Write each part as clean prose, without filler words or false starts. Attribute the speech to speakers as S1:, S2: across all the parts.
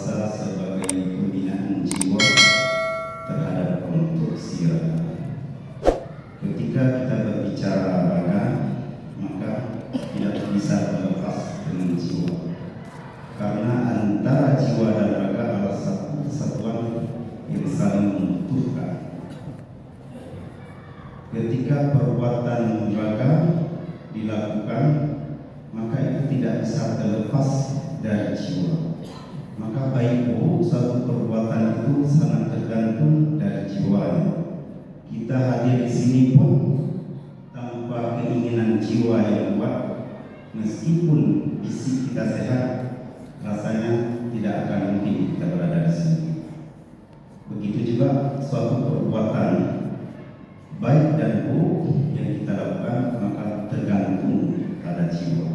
S1: puasa sebagai pembinaan jiwa terhadap konstruksi raga. Ketika kita berbicara raga, maka tidak bisa terlepas dengan jiwa, karena antara jiwa dan raga adalah satu kesatuan yang saling membutuhkan. Ketika perbuatan raga dilakukan, maka itu tidak bisa terlepas dari jiwa. Maka baik buruk satu perbuatan itu sangat tergantung dari jiwanya. Kita hadir di sini pun tanpa keinginan jiwa yang kuat, meskipun fisik kita sehat, rasanya tidak akan mungkin kita berada di sini. Begitu juga suatu perbuatan baik dan buruk yang kita lakukan, maka tergantung pada jiwa.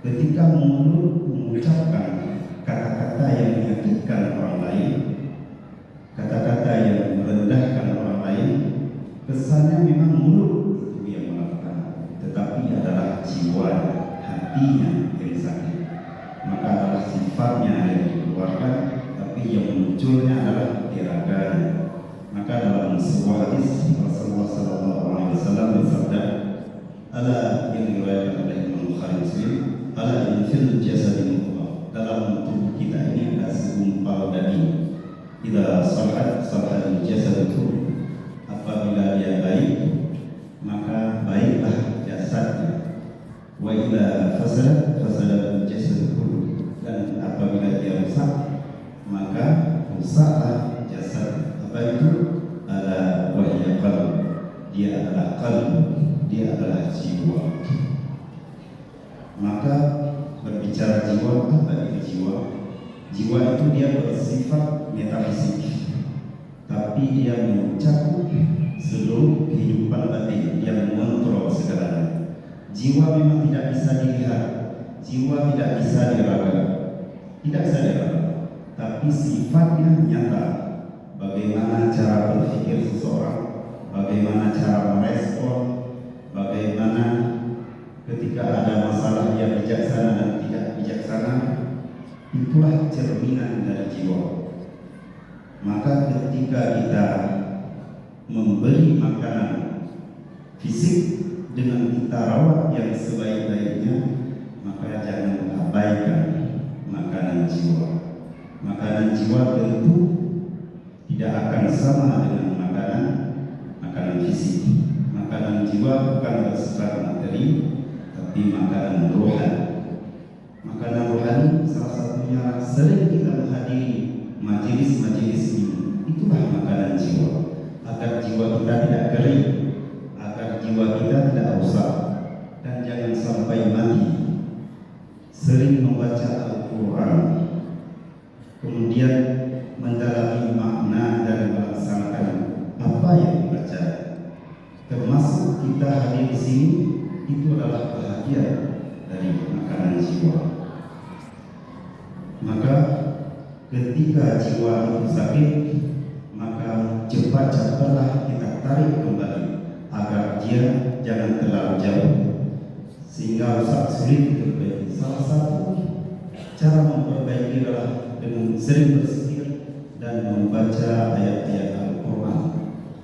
S1: Ketika mulut mengucapkan kata-kata yang menyakitkan orang lain, kata-kata yang merendahkan orang lain, kesannya memang mulut itu yang melakukan, tetapi adalah jiwa, hatinya yang sakit. Maka adalah sifatnya yang dikeluarkan, tapi yang munculnya adalah diraganya. Maka dalam sebuah hadis Rasulullah SAW bersabda, "Ala," yang diriwayatkan oleh Imam Bukhari Muslim, "Ala in fil jasadi mudghah." Dalam tubuh kita ini ada segumpal daging. Idza salahat salaha jasad kullu. Apabila dia baik, maka baiklah jasadnya. Wa idza fasadat fasadat jasad kullu. Dan apabila dia rusak, maka rusaklah jasad. Apa itu? Ala wahya qalb. Dia adalah qalb, dia adalah jiwa. Maka berbicara jiwa, apa itu jiwa? Jiwa itu dia bersifat metafisik, tapi dia mencakup seluruh kehidupan batin, dia mengontrol segalanya. Jiwa memang tidak bisa dilihat, jiwa tidak bisa diraba, tidak bisa diraba, tapi sifatnya nyata. Bagaimana cara berpikir seseorang, bagaimana cara merespon, bagaimana ketika ada masalah yang bijaksana dan tidak bijaksana, itulah cerminan dari jiwa. Maka ketika kita memberi makanan fisik dengan kita rawat yang sebaik-baiknya, maka jangan abaikan makanan jiwa. Makanan jiwa tentu tidak akan sama dengan makanan fisik. Makanan jiwa bukan bersifat materi, tapi makanan rohani. Makanan rohani salah satunya sering kita menghadiri majelis-majelis ini. Itulah makanan jiwa, agar jiwa kita tidak kering, agar jiwa kita tidak rusak, dan jangan sampai mati. Sering membaca Al-Quran, kemudian mendalami makna dan melaksanakan apa yang dibaca, termasuk kita hadir di sini, itu adalah bahagia dari makanan jiwa. Maka ketika jiwa itu sakit, maka cepat-cepatlah kita tarik kembali agar dia jangan terlalu jauh, sehingga rusak sulit diperbaiki. Salah satu cara memperbaiki adalah dengan sering berpikir dan membaca ayat-ayat Al-Quran.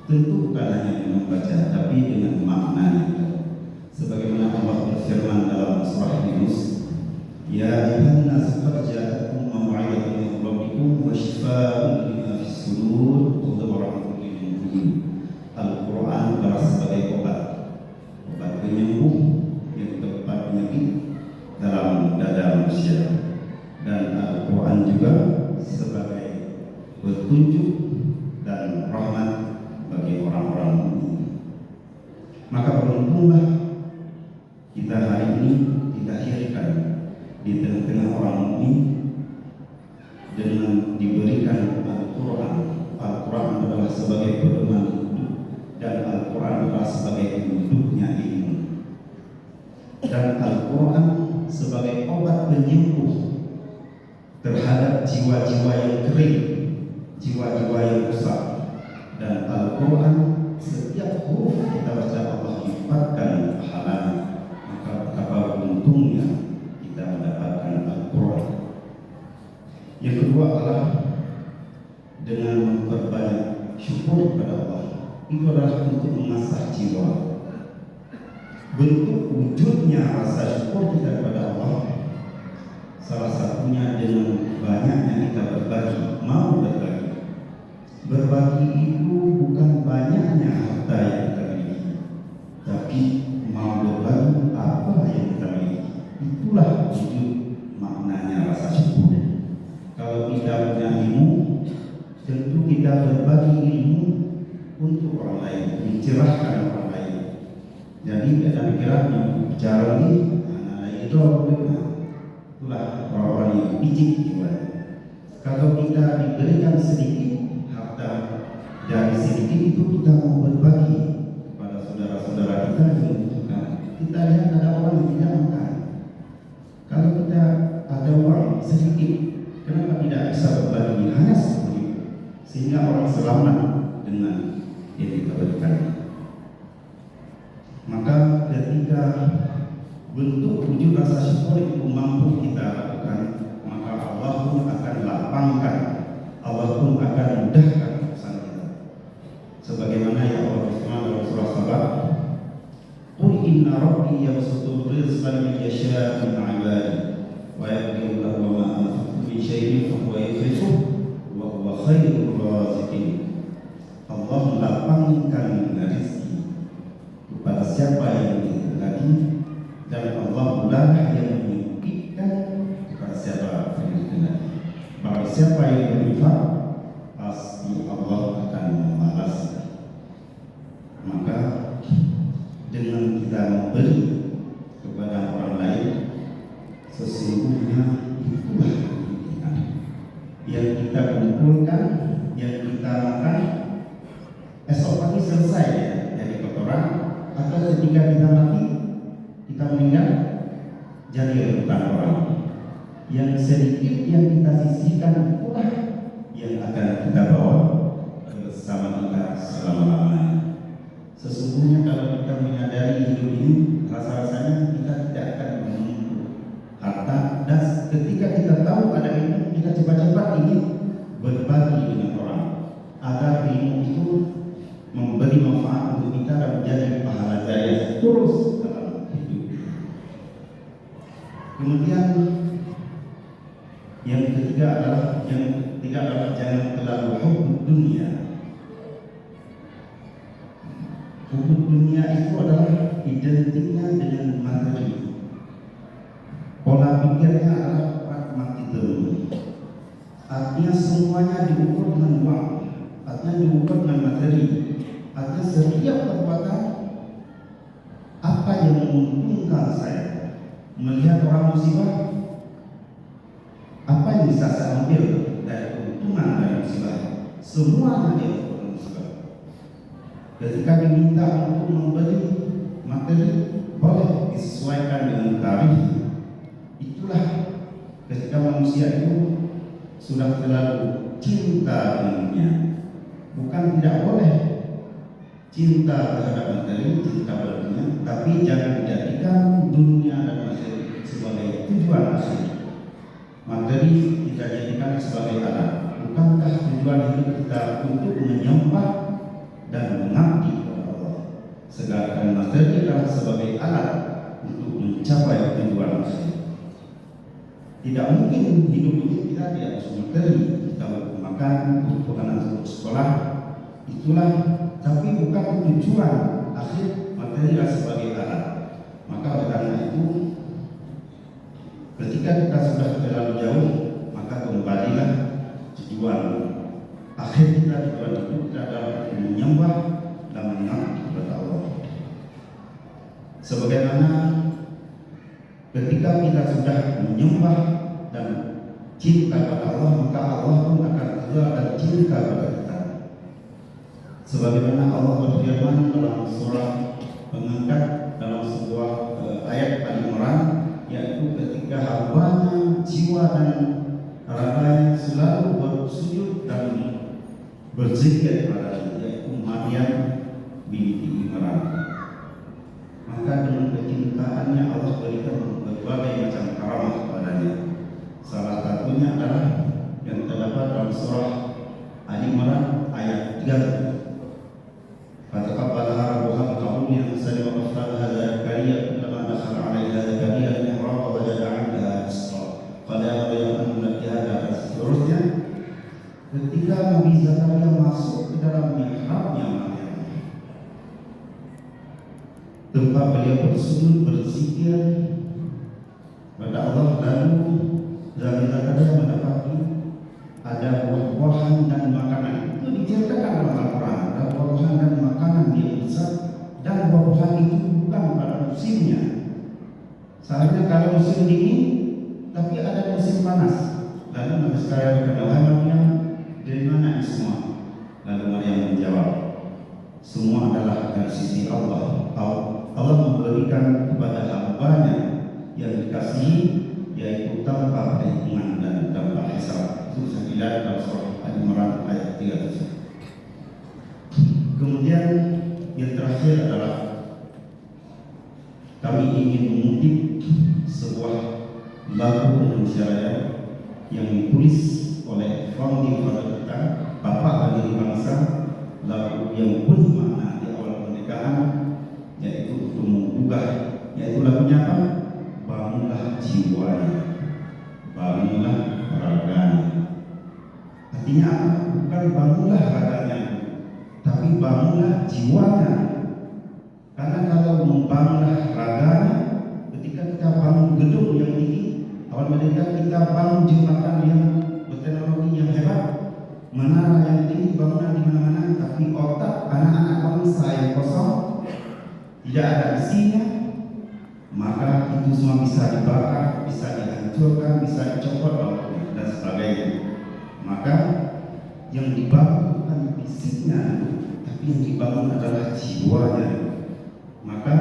S1: Tentu bukan hanya membaca, tapi dengan maknanya. Sebagaimana Allah berfirman dalam surah Yunus, "Ya ayyuhan nas qad ja'akum maw'izatun min rabbikum wa shifaa'un lima fis sudur wa rahmatun lil mu'minin." Al-Quran adalah sebagai obat penyembuh yang tepat penyakit dalam dada manusia, dan Al-Quran juga sebagai petunjuk dan rahmat bagi orang-orang mukmin. Maka beruntunglah kita hari ini dilahirkan di tengah-tengah orang mukmin dengan diberikan Al-Quran. Al-Quran adalah sebagai pedoman hidup, dan Al-Quran adalah sebagai penduduknya ilmu, dan Al-Quran sebagai obat penyembuh terhadap jiwa-jiwa yang kering, jiwa-jiwa yang rusak. Dan Al-Quran, setiap huruf kita baca Allah lipatkan pahalanya. Maka betapa beruntungnya kita mendapatkan Al-Quran. Yang kedua adalah dengan memperbanyak syukur kepada Allah. Itu adalah untuk mengasah jiwa. Bentuk wujudnya rasa syukur kita kepada Allah salah satunya dengan banyaknya kita berbagi, mau berbagi. Berbagi itu bukan banyaknya harta yang kita miliki, tapi mau berbagi apa yang kita miliki. Itulah wujud maknanya rasa syukur. Kalau kita punya ilmu, tentu kita berbagi ilmu untuk orang lain, mencerahkan orang lain. Jadi kita pikiran yang bicara ini, anak itu itulah orang-orang yang picik jiwa. Kalau kita diberikan sedikit harta dari sedikit itu, kita mau berbagi pada saudara-saudara kita yang membutuhkan. Kita lihat ada orang yang tidak makan. Kalau kita ada uang sedikit, kenapa tidak bisa berbagi hanya 10.000 sehingga orang selamat dengan yang kita berikan. Maka ketika bentuk wujud rasa syukur itu mampu kita lakukan, maka Allah pun akan lapangkan, Allah pun akan mudahkan urusan kita. Sebagaimana yang Allah firman dalam surah Sabah, "Qul inna rabbi yabsutu rizqa liman yasha'u min 'ibadihi wa yaqdiru lahu ma anfaqtum min shay'in fa huwa yukhlifuh wa huwa khairur raziqin." Allah melapangkan rezeki kepada siapa yang dikehendaki, dan Allah lah yang menyempitkan kepada siapa yang dikehendaki. Bagi siapa yang berinfak, pasti Allah akan membalas. Maka dengan kita memberi kepada orang lain, sesungguhnya itulah kebaikan yang kita kumpulkan, yang kita makan. Esok pagi selesai ya, dari kotoran, atau ketika kita mati, kita meninggal, jadi rebutan orang. Yang sedikit yang kita sisihkan itulah yang akan kita bawa bersama kita selama-lamanya. Sesungguhnya kalau kita menyadari hidup ini, rasa-rasanya kita tidak akan menumpuk harta, dan ketika kita tahu ada ilmu, kita cepat-cepat ingin berbagi dengan orang agar ilmu itu memberi manfaat untuk kita dan menjadi pahala jaya terus dalam hidup. Kemudian yang ketiga adalah jangan terlalu hubbud dunia. Hubbud dunia itu adalah identiknya dengan materi. Pola pikirnya adalah pragmatisme. Artinya semuanya diukur dengan uang, artinya diukur dengan materi. Artinya setiap perbuatan apa yang menguntungkan saya. Melihat orang musibah, apa yang bisa saya ambil dari keuntungan dari musibah? Semuanya dari musibah. Ketika diminta untuk membeli materi, boleh disesuaikan dengan tarif. Itulah ketika manusia itu sudah terlalu cinta dengannya. Bukan tidak boleh cinta terhadap materi, cinta pada dunia, tapi jangan dijadikan dunia dan materi sebagai tujuan asli. Materi kita jadikan sebagai alat. Bukankah tujuan hidup kita untuk menyembah dan mengabdi kepada Allah? Sedangkan materi adalah sebagai alat untuk mencapai tujuan asli. Tidak mungkin hidup ini kita tidak butuh materi. Kita butuh makan, butuh anak untuk sekolah. Itulah, tapi bukan tujuan akhir materi sebagai alat. Maka oleh karena itu, ketika kita sudah terlalu jauh, maka kembalilah tujuan akhir kita, tujuan itu kita adalah menyembah dan mengabdi kepada Allah. Sebagaimana ketika kita sudah menyembah dan cinta kepada Allah, maka Allah pun akan rela dan cinta kepada kita. Sebagaimana Allah berfirman dalam surah mengangkat dalam sebuah ayat Al-Imran, yaitu ketika hambanya jiwa dan raganya selalu bersujud dan berzikir kepada, yaitu Maryam binti Imran. Maka dengan kecintaannya Allah berikan berbagai macam karamah kepadanya. Salah satunya adalah dalam surah Ali Imran ayat 3. Fataqabbalaha rabbuha biqabulin hasanin wa ghafaraha Zakariya kullama dakhala 'alaiha Zakariya al-mihrab wajada 'indaha rizqa qala ya Maryam dan seterusnya. Ketika Nabi Zakaria masuk ke dalam mihrabnya Maryam, tempat beliau bersujud berzikir pada Allah, lalu Nabi Zakaria mendapati ada buah-buahan dan makanan. Itu diceritakan dalam Al-Quran. Ada buah-buahan dan makanan dia besar, dan buah-buahan itu bukan pada musimnya. Seharusnya kalau musim dingin, tapi ada musim panas. Lalu Nabi Zakaria berkata, "Wahai Maryam, dari mana ini semua?" Lalu Maryam menjawab, "Semua adalah dari sisi Allah. Allah memberikan kepada hamba-Nya yang dikasihi, yaitu tanpa perhitungan dan tanpa hisab." Itu saya lihat dalam surah Al-Imran ayat 3. Kemudian yang terakhir adalah kami ingin mengutip sebuah lagu Indonesia Raya yang ditulis oleh founding father kita, Bapak Pendiri Bangsa, lagu yang penuh makna di awal kemerdekaan, yaitu untuk menggugah, yaitu lagunya apa? Bangunlah jiwanya, bangunlah raganya. Artinya apa? Bukan bangunlah raganya, tapi bangunlah jiwanya. Karena kalau membangunlah raganya, ketika kita bangun gedung yang tinggi, awal merdeka kita bangun jembatan yang berteknologi yang hebat, menara yang tinggi, bangunan di mana-mana, tapi otak anak-anak bangsa yang kosong, tidak ada isinya, maka itu semua bisa dibakar, bisa dihancurkan, bisa dicopot dan sebagainya. Maka yang dibangun bukan fisiknya, tapi yang dibangun adalah jiwanya. Maka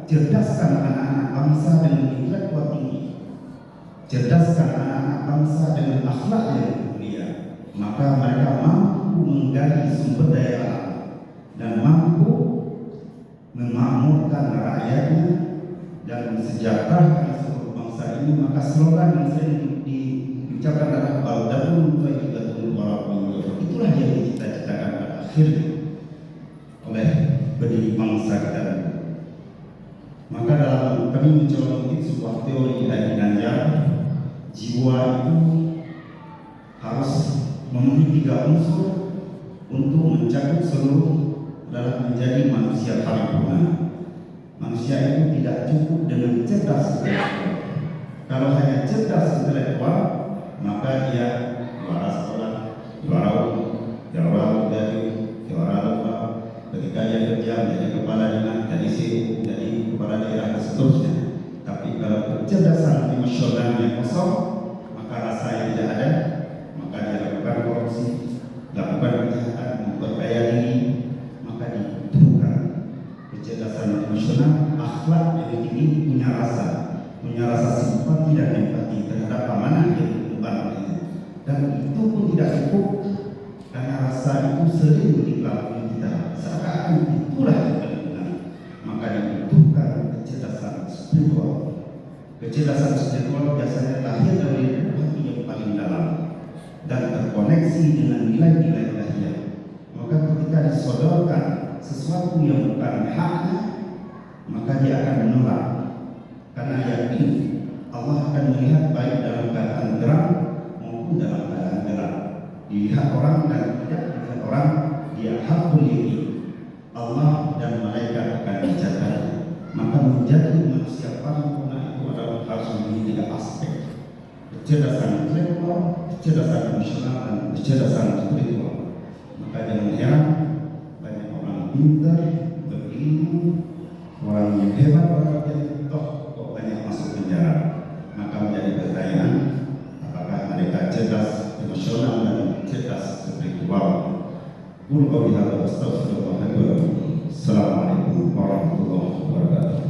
S1: cerdaskan anak-anak bangsa dengan intelektual tinggi, cerdaskan anak-anak bangsa dengan akhlak yang mulia, maka mereka mampu menggali sumber daya alam dan mampu memakmurkan rakyatnya dan mensejahterakan seluruh bangsa ini. Maka slogan yang sering diucapkan adalah baldatun thayyibatun wa rabbun ghafur. Itulah yang dicita-citakan pada akhirnya oleh pendiri bangsa kita. Maka dalam kami mencoba mengutip sebuah teori dari Ginanjar, jiwa itu harus memenuhi 3 unsur untuk mencakup seluruh dalam menjadi manusia paripurna. Manusia itu tidak cukup dengan cerdas intelektual. Kalau hanya cerdas intelektual, maka dia juara sekolah, juara umum, juara lomba. Ketika dia kerja menjadi kepala dinas, jadi CEO, jadi kepala daerah dan seterusnya. Tapi kalau kecerdasan emosionalnya kosong, maka rasa yang tidak ada, maka dia lakukan korupsi, lakukan kejahatan, memperkaya diri. Maka dibutuhkan kecerdasan emosional, akhlak yang tinggi, punya rasa simpati dan empati terhadap amanah yang diemban olehnya. Dan itu pun tidak cukup, karena rasa itu sering dikelabui kita, seakan itulah yang paling benar. Maka dibutuhkan kecerdasan spiritual. Kecerdasan spiritual biasanya lahir dari hati yang paling dalam dan terkoneksi dengan nilai-nilai ilahiyah. Maka ketika disodorkan sesuatu yang bukan haknya, maka dia akan menolak, karena yakin Allah akan melihat baik dalam keadaan terang maupun dalam keadaan gelap. Dilihat orang dan tidak dilihat orang, dia hakul yakin. Allah dan malaikat akan mencatatnya. Maka menjadi manusia paripurna itu adalah harus memiliki 3 aspek: kecerdasan intelektual, kecerdasan emosional, dan kecerdasan spiritual. Maka jangan heran banyak orang pintar, berilmu, orang yang hebat, orang yang kok banyak masuk penjara. Maka menjadi pertanyaan, apakah mereka cerdas emosional dan cerdas spiritual? Assalamualaikum warahmatullahi wabarakatuh.